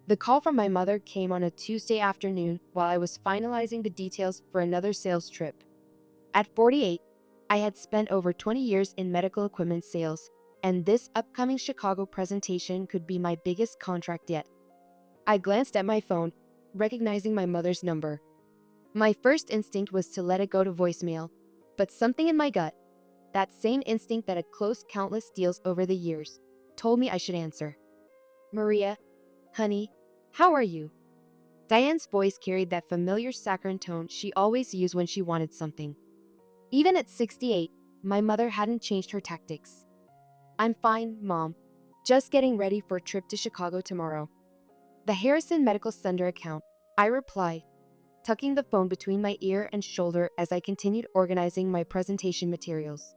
The call from my mother came on a Tuesday afternoon while I was finalizing the details for another sales trip. At 48, I had spent over 20 years in medical equipment sales, and this upcoming Chicago presentation could be my biggest contract yet. I glanced at my phone, recognizing my mother's number. My first instinct was to let it go to voicemail, but something in my gut, that same instinct that had closed countless deals over the years, told me I should answer. "Maria, honey, how are you?" Diane's voice carried that familiar saccharine tone she always used when she wanted something. Even at 68, my mother hadn't changed her tactics. "I'm fine, Mom. Just getting ready for a trip to Chicago tomorrow." "The Harrison Medical Center account," I replied, tucking the phone between my ear and shoulder as I continued organizing my presentation materials.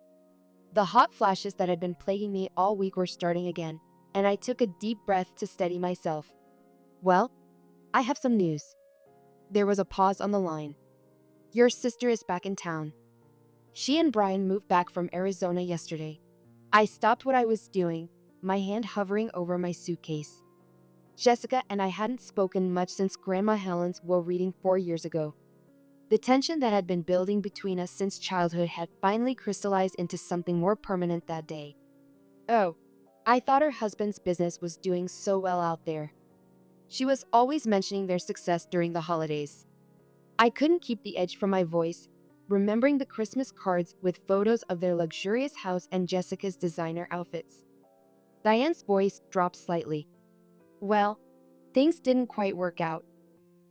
The hot flashes that had been plaguing me all week were starting again, and I took a deep breath to steady myself. "Well, I have some news." There was a pause on the line. "Your sister is back in town. She and Brian moved back from Arizona yesterday." I stopped what I was doing, my hand hovering over my suitcase. Jessica and I hadn't spoken much since Grandma Helen's will reading 4 years ago. The tension that had been building between us since childhood had finally crystallized into something more permanent that day. "Oh, I thought her husband's business was doing so well out there." She was always mentioning their success during the holidays. I couldn't keep the edge from my voice, remembering the Christmas cards with photos of their luxurious house and Jessica's designer outfits. Diane's voice dropped slightly. "Well, things didn't quite work out.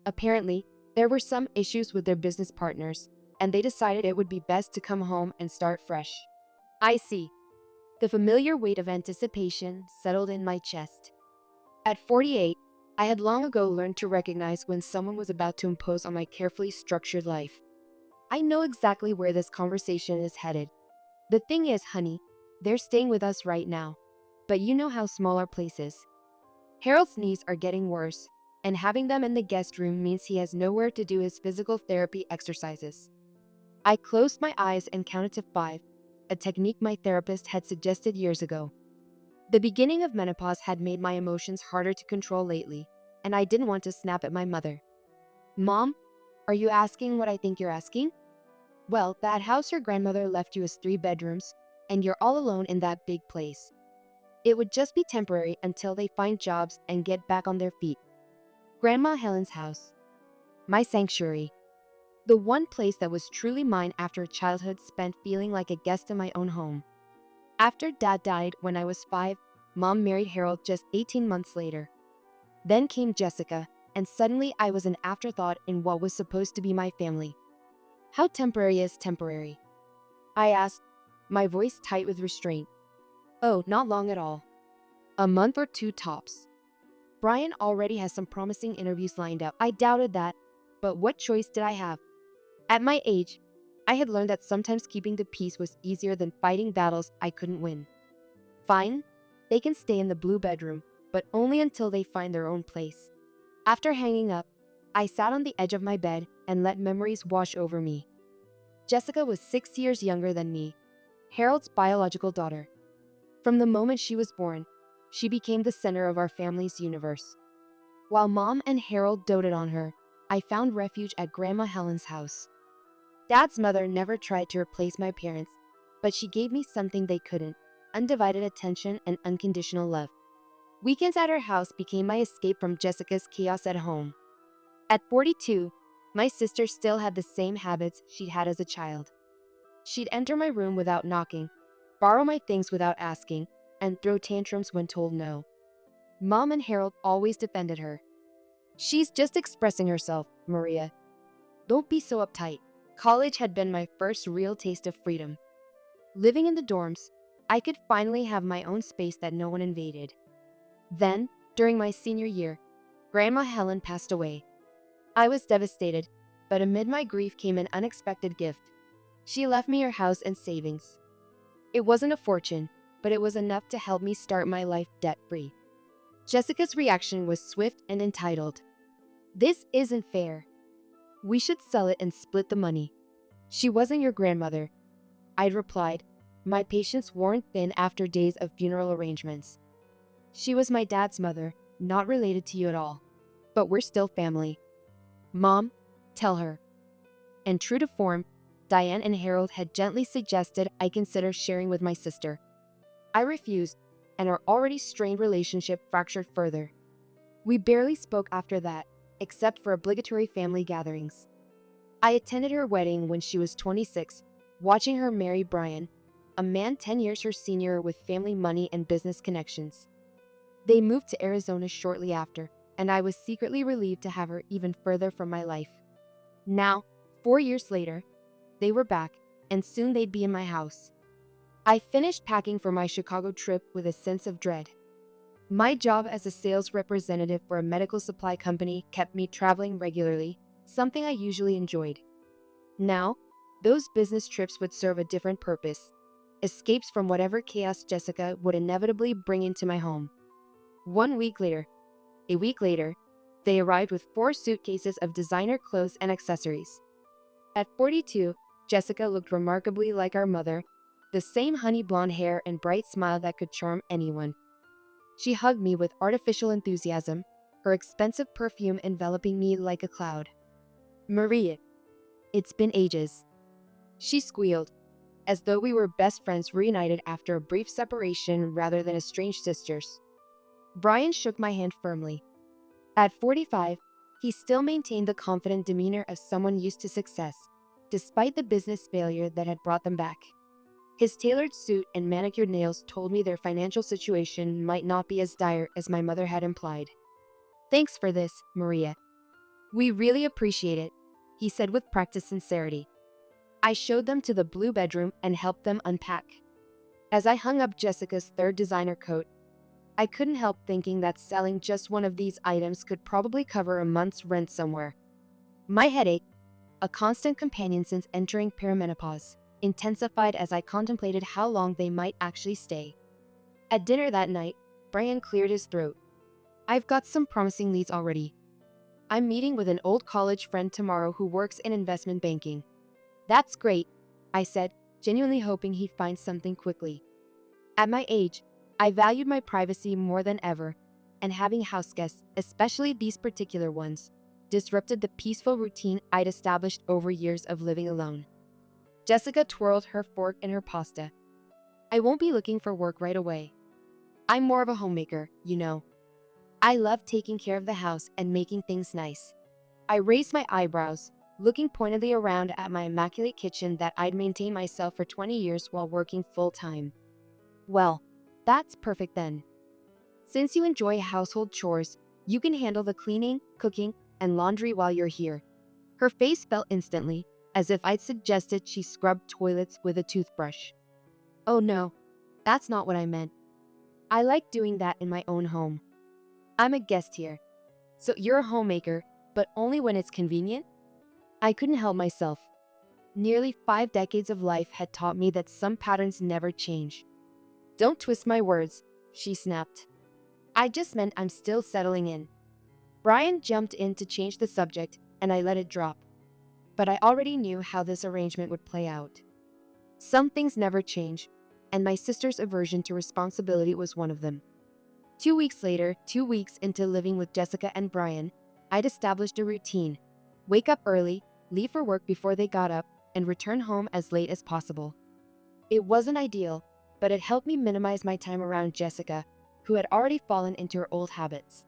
Apparently, there were some issues with their business partners, and they decided it would be best to come home and start fresh." "I see." The familiar weight of anticipation settled in my chest. At 48, I had long ago learned to recognize when someone was about to impose on my carefully structured life. I know exactly where this conversation is headed. The thing is, honey, they're staying with us right now. But you know how small our place is. Harold's knees are getting worse, and having them in the guest room means he has nowhere to do his physical therapy exercises. I closed my eyes and counted to 5, a technique my therapist had suggested years ago. The beginning of menopause had made my emotions harder to control lately, and I didn't want to snap at my mother. "Mom, are you asking what I think you're asking?" "Well, that house your grandmother left you is 3 bedrooms, and you're all alone in that big place. It would just be temporary until they find jobs and get back on their feet." Grandma Helen's house. My sanctuary. The one place that was truly mine after a childhood spent feeling like a guest in my own home. After Dad died when I was 5, Mom married Harold just 18 months later. Then came Jessica, and suddenly I was an afterthought in what was supposed to be my family. "How temporary is temporary?" I asked, my voice tight with restraint. "Oh, not long at all. A month or 2 tops. Brian already has some promising interviews lined up." I doubted that, but what choice did I have? At my age, I had learned that sometimes keeping the peace was easier than fighting battles I couldn't win. "Fine, they can stay in the blue bedroom, but only until they find their own place." After hanging up, I sat on the edge of my bed and let memories wash over me. Jessica was 6 years younger than me, Harold's biological daughter. From the moment she was born, she became the center of our family's universe. While Mom and Harold doted on her, I found refuge at Grandma Helen's house. Dad's mother never tried to replace my parents, but she gave me something they couldn't: undivided attention and unconditional love. Weekends at her house became my escape from Jessica's chaos at home. At 42, my sister still had the same habits she'd had as a child. She'd enter my room without knocking, borrow my things without asking, and throw tantrums when told no. Mom and Harold always defended her. "She's just expressing herself, Maria. Don't be so uptight." College had been my first real taste of freedom. Living in the dorms, I could finally have my own space that no one invaded. Then, during my senior year, Grandma Helen passed away. I was devastated, but amid my grief came an unexpected gift. She left me her house and savings. It wasn't a fortune, but it was enough to help me start my life debt-free. Jessica's reaction was swift and entitled. "This isn't fair. We should sell it and split the money." "She wasn't your grandmother," I'd replied, my patience worn thin after days of funeral arrangements. "She was my dad's mother, not related to you at all." but we're still family. Mom, tell her. And true to form, Diane and Harold had gently suggested I consider sharing with my sister. I refused, and our already strained relationship fractured further. We barely spoke after that, except for obligatory family gatherings. I attended her wedding when she was 26, watching her marry Brian, a man 10 years her senior with family money and business connections. They moved to Arizona shortly after, and I was secretly relieved to have her even further from my life. Now, 4 years later, they were back, and soon they'd be in my house. I finished packing for my Chicago trip with a sense of dread. My job as a sales representative for a medical supply company kept me traveling regularly, something I usually enjoyed. Now, those business trips would serve a different purpose: escapes from whatever chaos Jessica would inevitably bring into my home. A week later, they arrived with 4 suitcases of designer clothes and accessories. At 42, Jessica looked remarkably like our mother, the same honey blonde hair and bright smile that could charm anyone. She hugged me with artificial enthusiasm, her expensive perfume enveloping me like a cloud. "Maria, it's been ages," she squealed, as though we were best friends reunited after a brief separation rather than estranged sisters. Brian shook my hand firmly. At 45, he still maintained the confident demeanor of someone used to success, despite the business failure that had brought them back. His tailored suit and manicured nails told me their financial situation might not be as dire as my mother had implied. "Thanks for this, Maria. We really appreciate it," he said with practiced sincerity. I showed them to the blue bedroom and helped them unpack. As I hung up Jessica's 3rd designer coat, I couldn't help thinking that selling just one of these items could probably cover a month's rent somewhere. My headache, a constant companion since entering perimenopause, intensified as I contemplated how long they might actually stay. At dinner that night, Brian cleared his throat. "I've got some promising leads already. I'm meeting with an old college friend tomorrow who works in investment banking." "That's great," I said, genuinely hoping he'd find something quickly. At my age, I valued my privacy more than ever, and having houseguests, especially these particular ones, disrupted the peaceful routine I'd established over years of living alone. Jessica twirled her fork in her pasta. "I won't be looking for work right away. I'm more of a homemaker, you know. I love taking care of the house and making things nice." I raised my eyebrows, looking pointedly around at my immaculate kitchen that I'd maintained myself for 20 years while working full-time. "Well, that's perfect then. Since you enjoy household chores, you can handle the cleaning, cooking, and laundry while you're here." Her face fell instantly, as if I'd suggested she scrub toilets with a toothbrush. "Oh no, that's not what I meant. I like doing that in my own home. I'm a guest here. So you're a homemaker, but only when it's convenient?" I couldn't help myself. Nearly 5 decades of life had taught me that some patterns never change. "Don't twist my words," she snapped. "I just meant I'm still settling in." Brian jumped in to change the subject, and I let it drop. But I already knew how this arrangement would play out. Some things never change, and my sister's aversion to responsibility was one of them. 2 weeks later, 2 weeks into living with Jessica and Brian, I'd established a routine: wake up early, leave for work before they got up, and return home as late as possible. It wasn't ideal, but it helped me minimize my time around Jessica, who had already fallen into her old habits.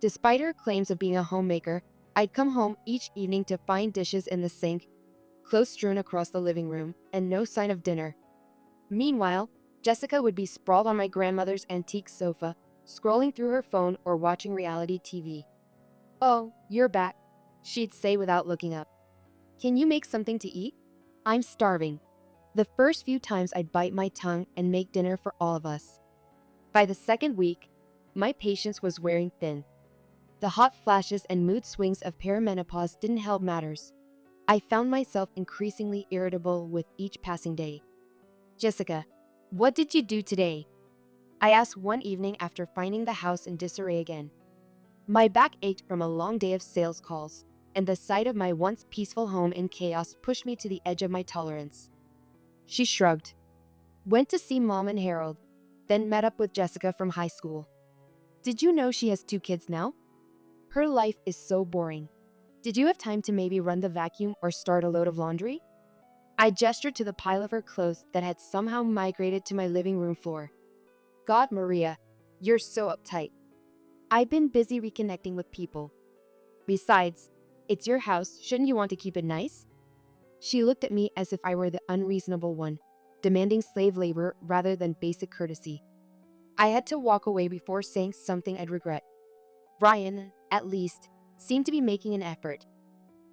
Despite her claims of being a homemaker, I'd come home each evening to find dishes in the sink, clothes strewn across the living room, and no sign of dinner. Meanwhile, Jessica would be sprawled on my grandmother's antique sofa, scrolling through her phone or watching reality TV. "Oh, you're back," she'd say without looking up. "Can you make something to eat? I'm starving." The first few times I'd bite my tongue and make dinner for all of us. By the second week, my patience was wearing thin. The hot flashes and mood swings of perimenopause didn't help matters. I found myself increasingly irritable with each passing day. "Jessica, what did you do today?" I asked one evening after finding the house in disarray again. My back ached from a long day of sales calls, and the sight of my once peaceful home in chaos pushed me to the edge of my tolerance. She shrugged. "Went to see Mom and Harold, then met up with Jessica from high school." "Did you know she has 2 kids now?" Her life is so boring. Did you have time to maybe run the vacuum or start a load of laundry? I gestured to the pile of her clothes that had somehow migrated to my living room floor. God, Maria, you're so uptight. I've been busy reconnecting with people. Besides, it's your house, shouldn't you want to keep it nice? She looked at me as if I were the unreasonable one, demanding slave labor rather than basic courtesy. I had to walk away before saying something I'd regret. Brian, at least, seemed to be making an effort.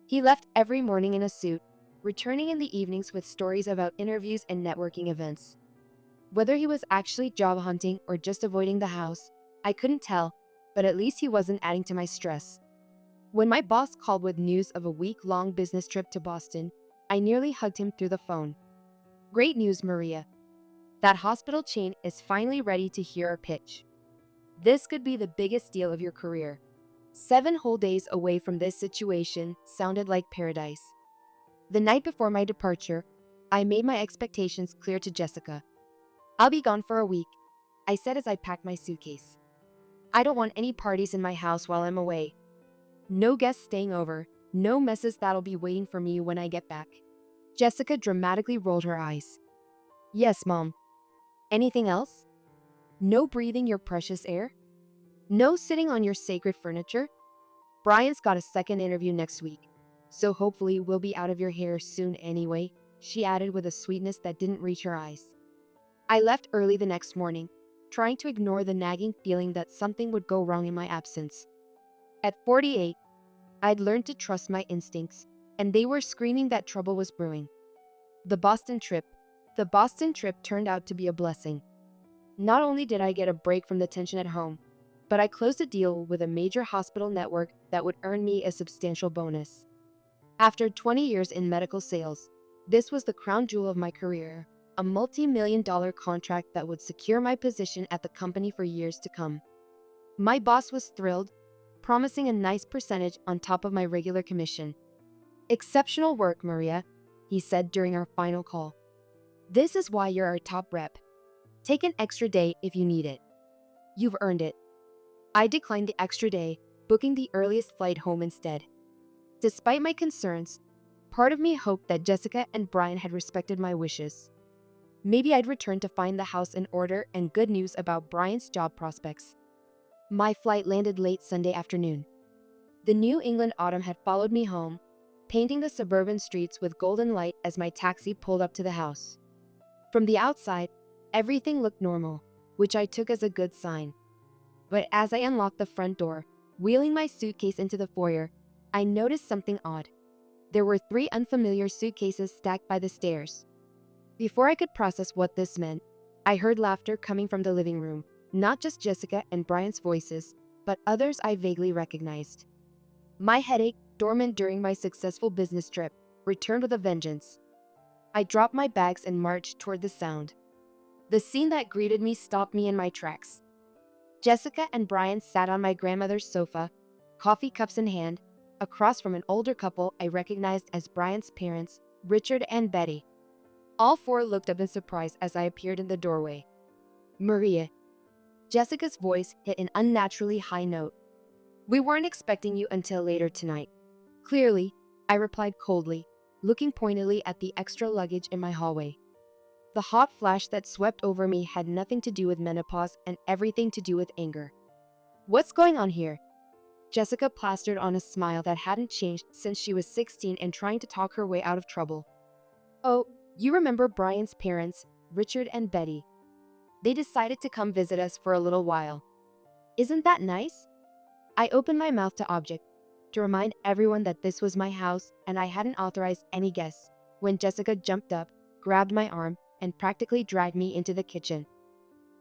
He left every morning in a suit, returning in the evenings with stories about interviews and networking events. Whether he was actually job hunting or just avoiding the house, I couldn't tell, but at least he wasn't adding to my stress. When my boss called with news of a week-long business trip to Boston, I nearly hugged him through the phone. Great news, Maria. That hospital chain is finally ready to hear our pitch. This could be the biggest deal of your career. 7 whole days away from this situation sounded like paradise. The night before my departure, I made my expectations clear to Jessica. I'll be gone for a week, I said as I packed my suitcase. I don't want any parties in my house while I'm away. No guests staying over, no messes that'll be waiting for me when I get back. Jessica dramatically rolled her eyes. Yes, Mom. Anything else? No breathing your precious air? No sitting on your sacred furniture? Brian's got a second interview next week, so hopefully we'll be out of your hair soon anyway, she added with a sweetness that didn't reach her eyes. I left early the next morning, trying to ignore the nagging feeling that something would go wrong in my absence. At 48, I'd learned to trust my instincts, and they were screaming that trouble was brewing. The Boston trip. The Boston trip turned out to be a blessing. Not only did I get a break from the tension at home, but I closed a deal with a major hospital network that would earn me a substantial bonus. After 20 years in medical sales, this was the crown jewel of my career, a multi-million-dollar contract that would secure my position at the company for years to come. My boss was thrilled, promising a nice percentage on top of my regular commission. Exceptional work, Maria, he said during our final call. This is why you're our top rep. Take an extra day if you need it. You've earned it. I declined the extra day, booking the earliest flight home instead. Despite my concerns, part of me hoped that Jessica and Brian had respected my wishes. Maybe I'd return to find the house in order and good news about Brian's job prospects. My flight landed late Sunday afternoon. The New England autumn had followed me home, painting the suburban streets with golden light as my taxi pulled up to the house. From the outside, everything looked normal, which I took as a good sign. But as I unlocked the front door, wheeling my suitcase into the foyer, I noticed something odd. There were 3 unfamiliar suitcases stacked by the stairs. Before I could process what this meant, I heard laughter coming from the living room, not just Jessica and Brian's voices, but others I vaguely recognized. My headache, dormant during my successful business trip, returned with a vengeance. I dropped my bags and marched toward the sound. The scene that greeted me stopped me in my tracks. Jessica and Brian sat on my grandmother's sofa, coffee cups in hand, across from an older couple I recognized as Brian's parents, Richard and Betty. All 4 looked up in surprise as I appeared in the doorway. Maria. Jessica's voice hit an unnaturally high note. We weren't expecting you until later tonight. Clearly, I replied coldly, looking pointedly at the extra luggage in my hallway. The hot flash that swept over me had nothing to do with menopause and everything to do with anger. What's going on here? Jessica plastered on a smile that hadn't changed since she was 16 and trying to talk her way out of trouble. Oh, you remember Brian's parents, Richard and Betty. They decided to come visit us for a little while. Isn't that nice? I opened my mouth to object, to remind everyone that this was my house and I hadn't authorized any guests, when Jessica jumped up, grabbed my arm, and practically dragged me into the kitchen.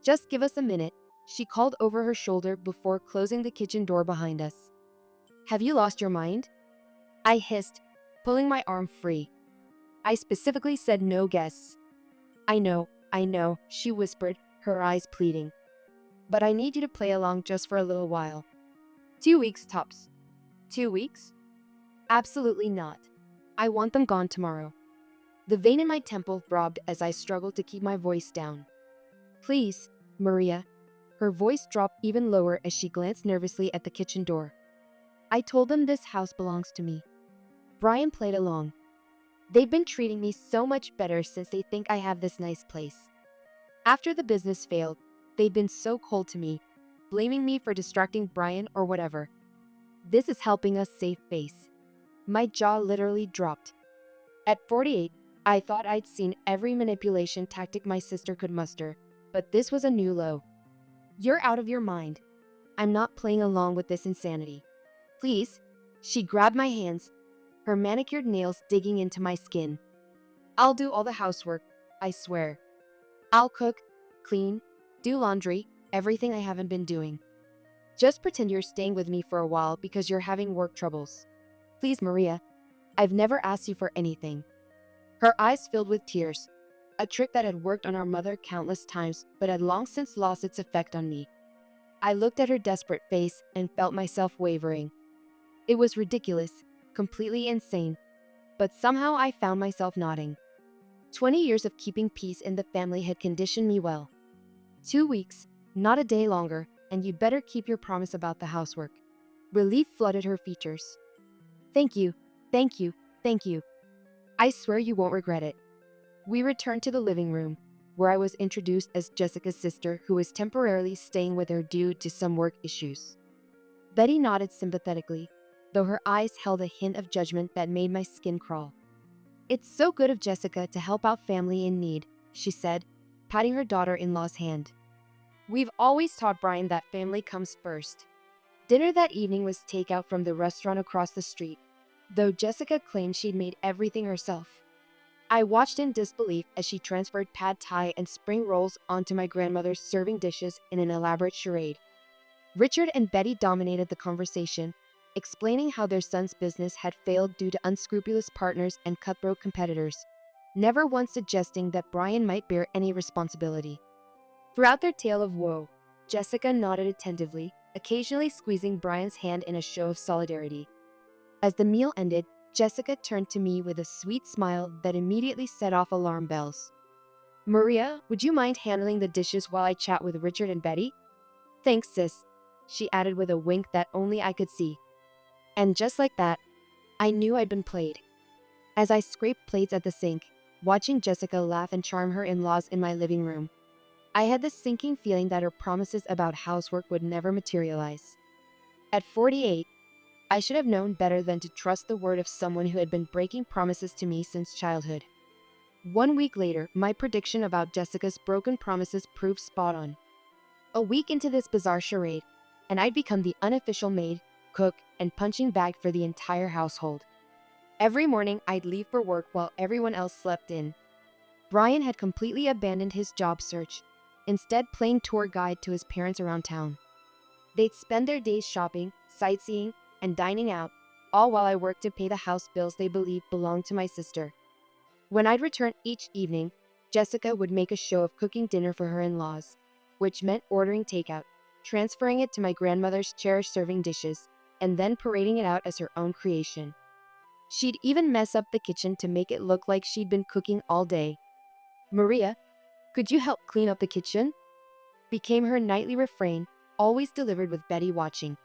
Just give us a minute, she called over her shoulder before closing the kitchen door behind us. Have you lost your mind? I hissed, pulling my arm free. I specifically said no guests. I know, she whispered, her eyes pleading. But I need you to play along just for a little while. 2 weeks tops. 2 weeks? Absolutely not. I want them gone tomorrow. The vein in my temple throbbed as I struggled to keep my voice down. Please, Maria. Her voice dropped even lower as she glanced nervously at the kitchen door. I told them this house belongs to me. Brian played along. They've been treating me so much better since they think I have this nice place. After the business failed, they'd been so cold to me, blaming me for distracting Brian or whatever. This is helping us save face. My jaw literally dropped. At 48, I thought I'd seen every manipulation tactic my sister could muster, but this was a new low. You're out of your mind. I'm not playing along with this insanity. Please. She grabbed my hands, her manicured nails digging into my skin. I'll do all the housework, I swear. I'll cook, clean, do laundry, everything I haven't been doing. Just pretend you're staying with me for a while because you're having work troubles. Please, Maria. I've never asked you for anything. Her eyes filled with tears, a trick that had worked on our mother countless times but had long since lost its effect on me. I looked at her desperate face and felt myself wavering. It was ridiculous, completely insane, but somehow I found myself nodding. 20 years of keeping peace in the family had conditioned me well. 2 weeks, not a day longer, and you'd better keep your promise about the housework. Relief flooded her features. Thank you, thank you, thank you. I swear you won't regret it. We returned to the living room, where I was introduced as Jessica's sister who was temporarily staying with her due to some work issues. Betty nodded sympathetically, though her eyes held a hint of judgment that made my skin crawl. It's so good of Jessica to help out family in need, she said, patting her daughter-in-law's hand. We've always taught Brian that family comes first. Dinner that evening was takeout from the restaurant across the street, though Jessica claimed she'd made everything herself. I watched in disbelief as she transferred pad thai and spring rolls onto my grandmother's serving dishes in an elaborate charade. Richard and Betty dominated the conversation, explaining how their son's business had failed due to unscrupulous partners and cutthroat competitors, never once suggesting that Brian might bear any responsibility. Throughout their tale of woe, Jessica nodded attentively, occasionally squeezing Brian's hand in a show of solidarity. As the meal ended, Jessica turned to me with a sweet smile that immediately set off alarm bells. Maria, would you mind handling the dishes while I chat with Richard and Betty? Thanks, sis, she added with a wink that only I could see. And just like that, I knew I'd been played. As I scraped plates at the sink, watching Jessica laugh and charm her in-laws in my living room, I had this sinking feeling that her promises about housework would never materialize. At 48, I should have known better than to trust the word of someone who had been breaking promises to me since childhood. 1 week later, my prediction about Jessica's broken promises proved spot on. A week into this bizarre charade, and I'd become the unofficial maid, cook, and punching bag for the entire household. Every morning, I'd leave for work while everyone else slept in. Brian had completely abandoned his job search, instead playing tour guide to his parents around town. They'd spend their days shopping, sightseeing, and dining out, all while I worked to pay the house bills they believed belonged to my sister. When I'd return each evening, Jessica would make a show of cooking dinner for her in-laws, which meant ordering takeout, transferring it to my grandmother's cherished serving dishes, and then parading it out as her own creation. She'd even mess up the kitchen to make it look like she'd been cooking all day. Maria, could you help clean up the kitchen? Became her nightly refrain, always delivered with Betty watching.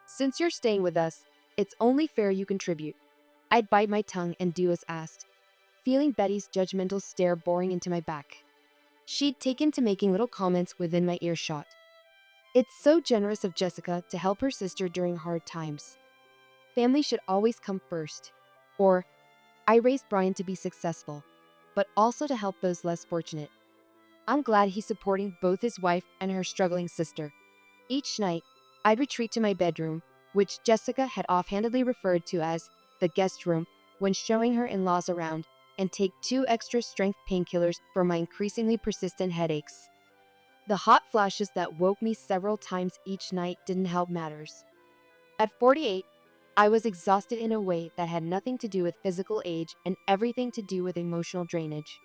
Since you're staying with us, it's only fair you contribute. I'd bite my tongue and do as asked, feeling Betty's judgmental stare boring into my back. She'd taken to making little comments within my earshot. It's so generous of Jessica to help her sister during hard times. Family should always come first. Or, I raised Brian to be successful, but also to help those less fortunate. I'm glad he's supporting both his wife and her struggling sister. Each night, I'd retreat to my bedroom, which Jessica had offhandedly referred to as the guest room when showing her in-laws around, and take 2 extra strength painkillers for my increasingly persistent headaches. The hot flashes that woke me several times each night didn't help matters. At 48, I was exhausted in a way that had nothing to do with physical age and everything to do with emotional drainage.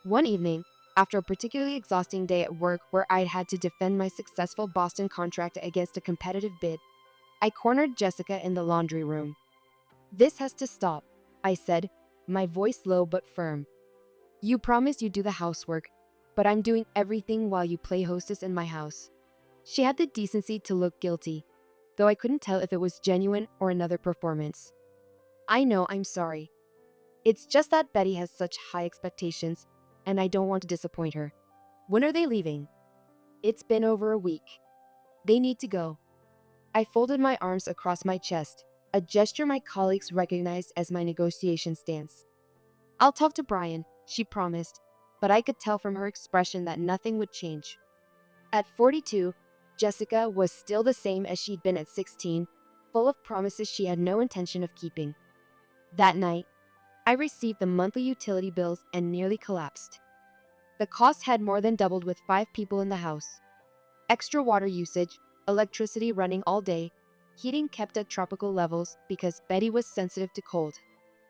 One evening, after a particularly exhausting day at work where I'd had to defend my successful Boston contract against a competitive bid, I cornered Jessica in the laundry room. This has to stop, I said, my voice low but firm. You promised you'd do the housework, but I'm doing everything while you play hostess in my house. She had the decency to look guilty. though I couldn't tell if it was genuine or another performance. I know, I'm sorry. It's just that Betty has such high expectations, and I don't want to disappoint her. When are they leaving? It's been over a week. They need to go. I folded my arms across my chest, a gesture my colleagues recognized as my negotiation stance. I'll talk to Brian, she promised, but I could tell from her expression that nothing would change. At 42, Jessica was still the same as she'd been at 16, full of promises she had no intention of keeping. That night, I received the monthly utility bills and nearly collapsed. The cost had more than doubled with 5 people in the house. Extra water usage, electricity running all day, heating kept at tropical levels because Betty was sensitive to cold.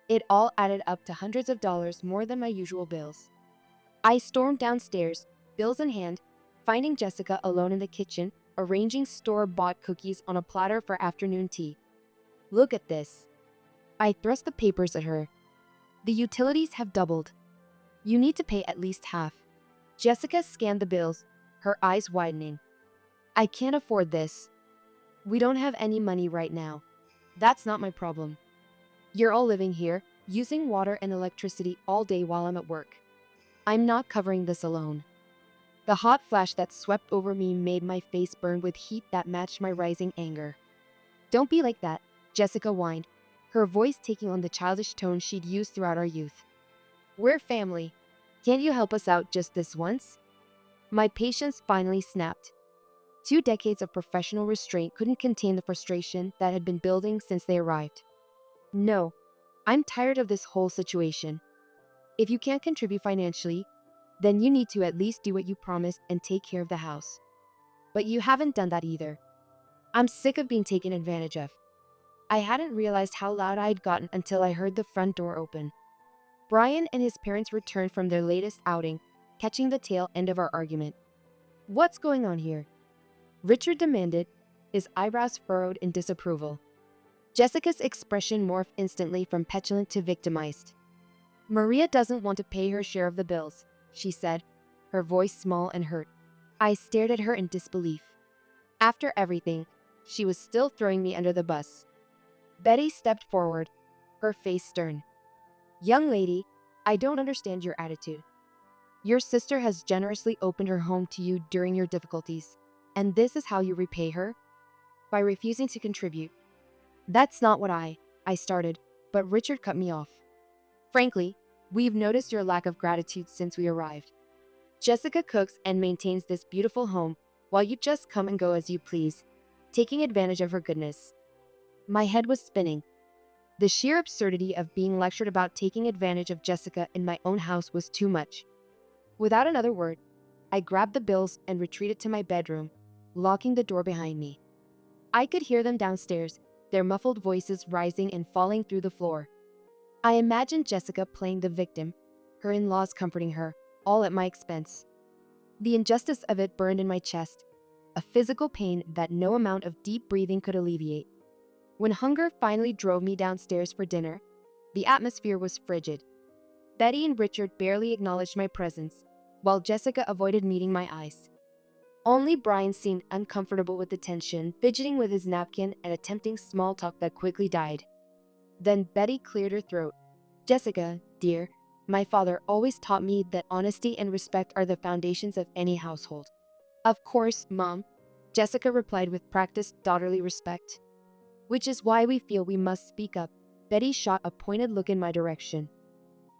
It all added up to hundreds of dollars more than my usual bills. I stormed downstairs, bills in hand, finding Jessica alone in the kitchen, arranging store-bought cookies on a platter for afternoon tea. Look at this. I thrust the papers at her. The utilities have doubled. You need to pay at least half. Jessica scanned the bills, her eyes widening. I can't afford this. We don't have any money right now. That's not my problem. You're all living here, using water and electricity all day while I'm at work. I'm not covering this alone. The hot flash that swept over me made my face burn with heat that matched my rising anger. Don't be like that, Jessica whined, her voice taking on the childish tone she'd used throughout our youth. We're family. Can't you help us out just this once? My patience finally snapped. 2 decades of professional restraint couldn't contain the frustration that had been building since they arrived. No, I'm tired of this whole situation. If you can't contribute financially, then you need to at least do what you promised and take care of the house. But you haven't done that either. I'm sick of being taken advantage of. I hadn't realized how loud I had gotten until I heard the front door open. Brian and his parents returned from their latest outing, catching the tail end of our argument. What's going on here? Richard demanded, his eyebrows furrowed in disapproval. Jessica's expression morphed instantly from petulant to victimized. Maria doesn't want to pay her share of the bills, she said, her voice small and hurt. I stared at her in disbelief. After everything, she was still throwing me under the bus. Betty stepped forward, her face stern. Young lady, I don't understand your attitude. Your sister has generously opened her home to you during your difficulties, and this is how you repay her? By refusing to contribute. That's not what I started, but Richard cut me off. Frankly, we've noticed your lack of gratitude since we arrived. Jessica cooks and maintains this beautiful home while you just come and go as you please, taking advantage of her goodness. My head was spinning. The sheer absurdity of being lectured about taking advantage of Jessica in my own house was too much. Without another word, I grabbed the bills and retreated to my bedroom, locking the door behind me. I could hear them downstairs, their muffled voices rising and falling through the floor. I imagined Jessica playing the victim, her in-laws comforting her, all at my expense. The injustice of it burned in my chest, a physical pain that no amount of deep breathing could alleviate. When hunger finally drove me downstairs for dinner, the atmosphere was frigid. Betty and Richard barely acknowledged my presence, while Jessica avoided meeting my eyes. Only Brian seemed uncomfortable with the tension, fidgeting with his napkin and attempting small talk that quickly died. Then Betty cleared her throat. Jessica, dear, my father always taught me that honesty and respect are the foundations of any household. Of course, Mom, Jessica replied with practiced daughterly respect. Which is why we feel we must speak up. Betty shot a pointed look in my direction.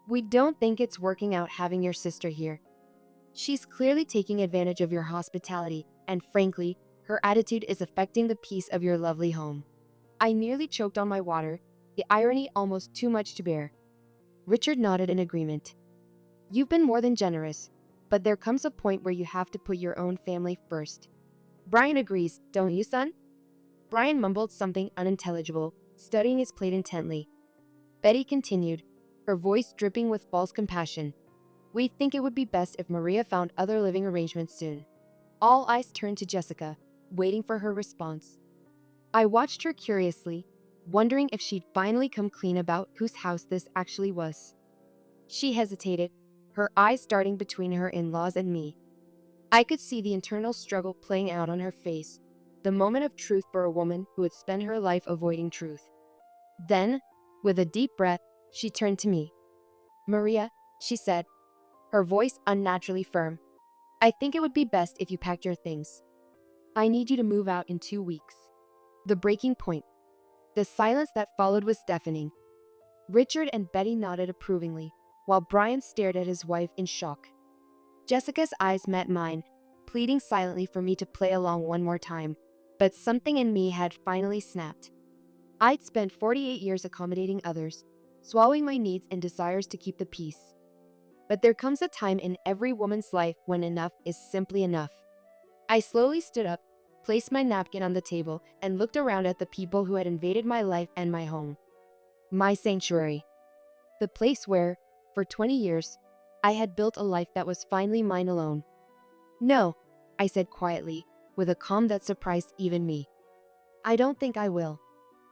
We don't think it's working out having your sister here. She's clearly taking advantage of your hospitality, and frankly, her attitude is affecting the peace of your lovely home. I nearly choked on my water, the irony almost too much to bear. Richard nodded in agreement. You've been more than generous, but there comes a point where you have to put your own family first. Brian agrees, don't you, son? Brian mumbled something unintelligible, studying his plate intently. Betty continued, her voice dripping with false compassion. We think it would be best if Maria found other living arrangements soon. All eyes turned to Jessica, waiting for her response. I watched her curiously, wondering if she'd finally come clean about whose house this actually was. She hesitated, her eyes darting between her in-laws and me. I could see the internal struggle playing out on her face, the moment of truth for a woman who had spent her life avoiding truth. Then, with a deep breath, she turned to me. "Maria," she said, her voice unnaturally firm, "I think it would be best if you packed your things. I need you to move out in 2 weeks." The breaking point. The silence that followed was deafening. Richard and Betty nodded approvingly, while Brian stared at his wife in shock. Jessica's eyes met mine, pleading silently for me to play along one more time, but something in me had finally snapped. I'd spent 48 years accommodating others, swallowing my needs and desires to keep the peace. But there comes a time in every woman's life when enough is simply enough. I slowly stood up, placed my napkin on the table, and looked around at the people who had invaded my life and my home. My sanctuary. The place where, for 20 years, I had built a life that was finally mine alone. "No," I said quietly, with a calm that surprised even me. "I don't think I will."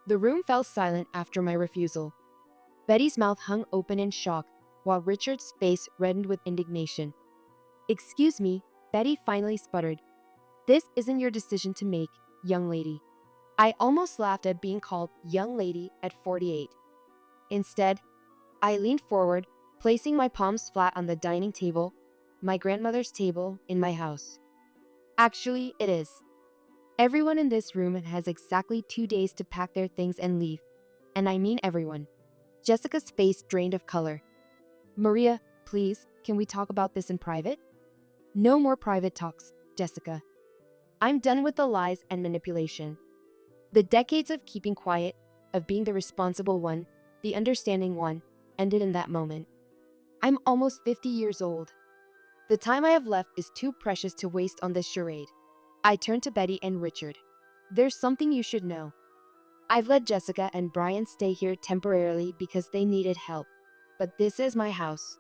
The room fell silent after my refusal. Betty's mouth hung open in shock, while Richard's face reddened with indignation. "Excuse me," Betty finally sputtered. "This isn't your decision to make, young lady." I almost laughed at being called young lady at 48. Instead, I leaned forward, placing my palms flat on the dining table, my grandmother's table in my house. "Actually, it is. Everyone in this room has exactly 2 days to pack their things and leave. And I mean everyone." Jessica's face drained of color. "Maria, please, can we talk about this in private?" "No more private talks, Jessica. I'm done with the lies and manipulation. The decades of keeping quiet, of being the responsible one, the understanding one, ended in that moment. I'm almost 50 years old. The time I have left is too precious to waste on this charade." I turned to Betty and Richard. "There's something you should know. I've let Jessica and Brian stay here temporarily because they needed help. But this is my house.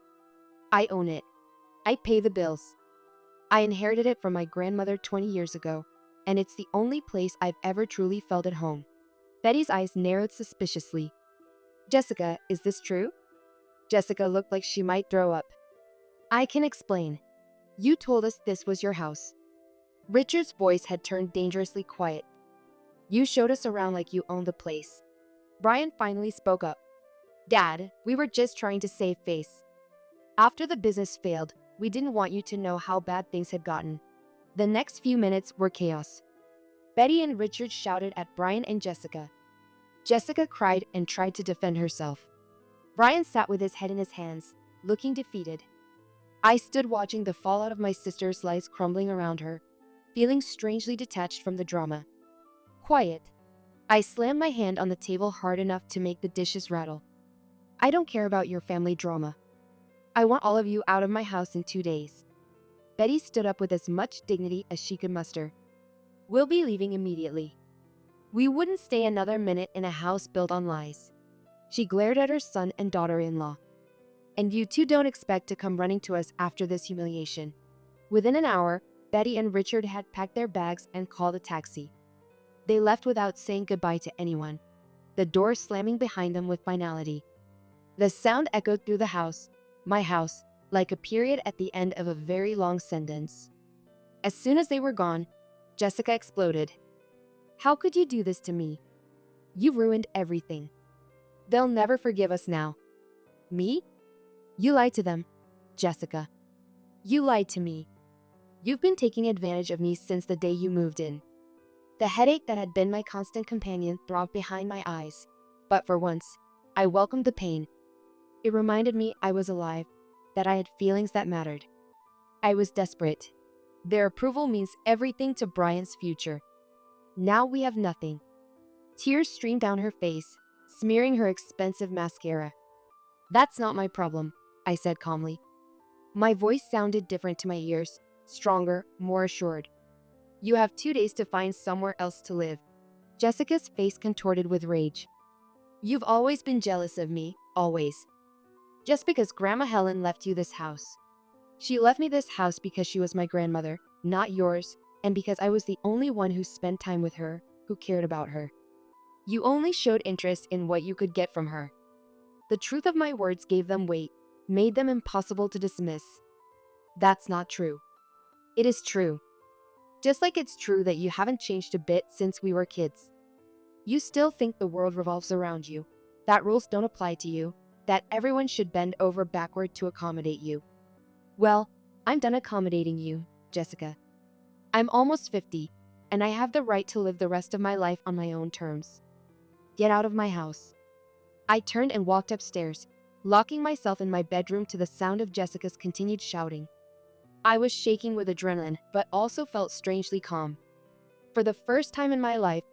I own it. I pay the bills. I inherited it from my grandmother 20 years ago, and it's the only place I've ever truly felt at home." Betty's eyes narrowed suspiciously. "Jessica, is this true?" Jessica looked like she might throw up. "I can explain. You told us this was your house." Richard's voice had turned dangerously quiet. "You showed us around like you owned the place." Brian finally spoke up. "Dad, we were just trying to save face. After the business failed, we didn't want you to know how bad things had gotten." The next few minutes were chaos. Betty and Richard shouted at Brian and Jessica. Jessica cried and tried to defend herself. Brian sat with his head in his hands, looking defeated. I stood watching the fallout of my sister's lies crumbling around her, feeling strangely detached from the drama. "Quiet." I slammed my hand on the table hard enough to make the dishes rattle. "I don't care about your family drama. I want all of you out of my house in 2 days." Betty stood up with as much dignity as she could muster. "We'll be leaving immediately. We wouldn't stay another minute in a house built on lies." She glared at her son and daughter-in-law. "And you two don't expect to come running to us after this humiliation." Within an hour, Betty and Richard had packed their bags and called a taxi. They left without saying goodbye to anyone, the door slamming behind them with finality. The sound echoed through the house, my house, like a period at the end of a very long sentence. As soon as they were gone, Jessica exploded. "How could you do this to me? You ruined everything. They'll never forgive us now." "Me? You lied to them, Jessica. You lied to me. You've been taking advantage of me since the day you moved in." The headache that had been my constant companion throbbed behind my eyes, but for once, I welcomed the pain. It reminded me I was alive, that I had feelings that mattered. I was desperate. Their approval means everything to Brian's future. Now we have nothing. Tears streamed down her face, smearing her expensive mascara. "That's not my problem," I said calmly. My voice sounded different to my ears, stronger, more assured. "You have 2 days to find somewhere else to live." Jessica's face contorted with rage. "You've always been jealous of me, always. Just because Grandma Helen left you this house. She left me this house because she was my grandmother, not yours, and because I was the only one who spent time with her, who cared about her. You only showed interest in what you could get from her." The truth of my words gave them weight, made them impossible to dismiss. "That's not true." "It is true." Just like it's true that you haven't changed a bit since we were kids. You still think the world revolves around you, that rules don't apply to you, that everyone should bend over backward to accommodate you. Well, I'm done accommodating you, Jessica. I'm almost 50, and I have the right to live the rest of my life on my own terms. Get out of my house. I turned and walked upstairs, locking myself in my bedroom to the sound of Jessica's continued shouting. I was shaking with adrenaline, but also felt strangely calm. For the first time in my life,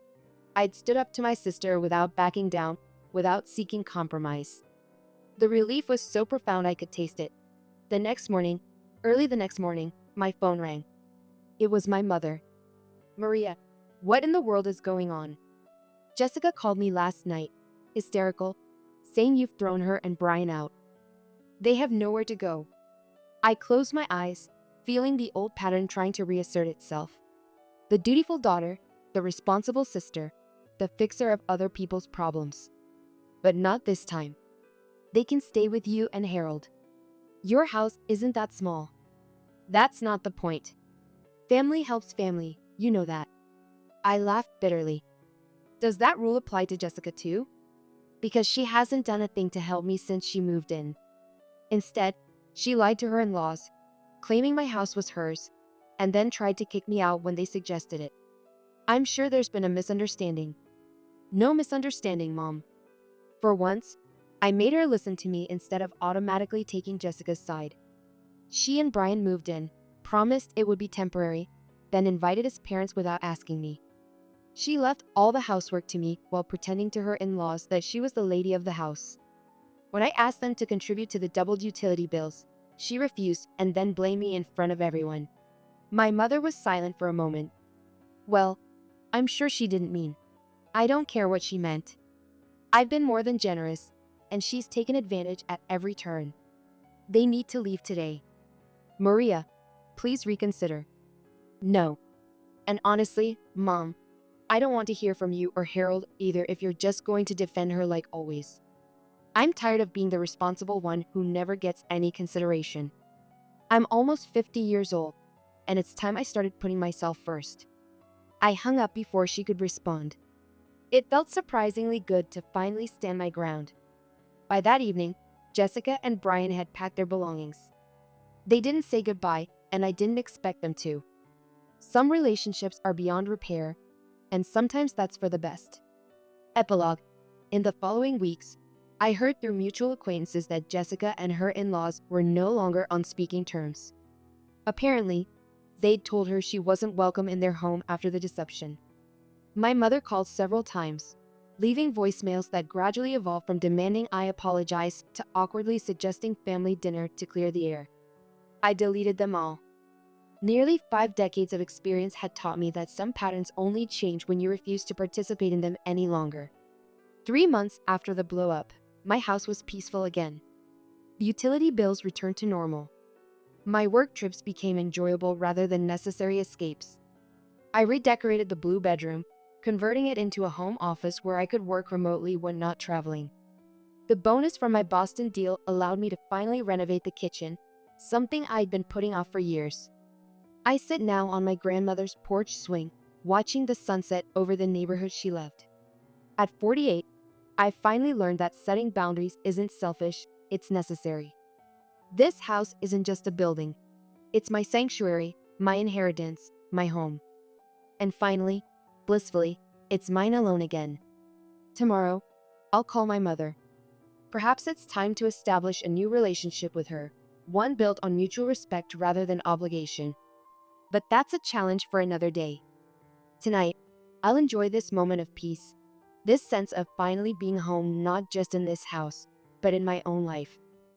I'd stood up to my sister without backing down, without seeking compromise. The relief was so profound I could taste it. Early the next morning, my phone rang. It was my mother. Maria, what in the world is going on? Jessica called me last night, hysterical, saying you've thrown her and Brian out. They have nowhere to go. I closed my eyes, feeling the old pattern trying to reassert itself. The dutiful daughter, the responsible sister, the fixer of other people's problems. But not this time. They can stay with you and Harold. Your house isn't that small. That's not the point. Family helps family, you know that. I laughed bitterly. Does that rule apply to Jessica too? Because she hasn't done a thing to help me since she moved in. Instead, she lied to her in-laws, claiming my house was hers, and then tried to kick me out when they suggested it. I'm sure there's been a misunderstanding. No misunderstanding, Mom. For once, I made her listen to me instead of automatically taking Jessica's side. She and Brian moved in, promised it would be temporary, then invited his parents without asking me. She left all the housework to me while pretending to her in-laws that she was the lady of the house. When I asked them to contribute to the doubled utility bills, she refused and then blamed me in front of everyone. My mother was silent for a moment. Well, I'm sure she didn't mean. I don't care what she meant. I've been more than generous, and she's taken advantage at every turn. They need to leave today. Maria, please reconsider. No. And honestly, Mom, I don't want to hear from you or Harold either if you're just going to defend her like always. I'm tired of being the responsible one who never gets any consideration. I'm almost 50 years old, and it's time I started putting myself first. I hung up before she could respond. It felt surprisingly good to finally stand my ground. By that evening, Jessica and Brian had packed their belongings. They didn't say goodbye, and I didn't expect them to. Some relationships are beyond repair, and sometimes that's for the best. Epilogue. In the following weeks, I heard through mutual acquaintances that Jessica and her in-laws were no longer on speaking terms. Apparently, they'd told her she wasn't welcome in their home after the deception. My mother called several times, leaving voicemails that gradually evolved from demanding I apologize to awkwardly suggesting family dinner to clear the air. I deleted them all. Nearly 5 decades of experience had taught me that some patterns only change when you refuse to participate in them any longer. 3 months after the blow-up, my house was peaceful again. The utility bills returned to normal. My work trips became enjoyable rather than necessary escapes. I redecorated the blue bedroom, converting it into a home office where I could work remotely when not traveling. The bonus from my Boston deal allowed me to finally renovate the kitchen, something I'd been putting off for years. I sit now on my grandmother's porch swing, watching the sunset over the neighborhood she left. At 48, I finally learned that setting boundaries isn't selfish, it's necessary. This house isn't just a building. It's my sanctuary, my inheritance, my home. And finally, blissfully, it's mine alone again. Tomorrow, I'll call my mother. Perhaps it's time to establish a new relationship with her, one built on mutual respect rather than obligation. But that's a challenge for another day. Tonight, I'll enjoy this moment of peace, this sense of finally being home not just in this house, but in my own life.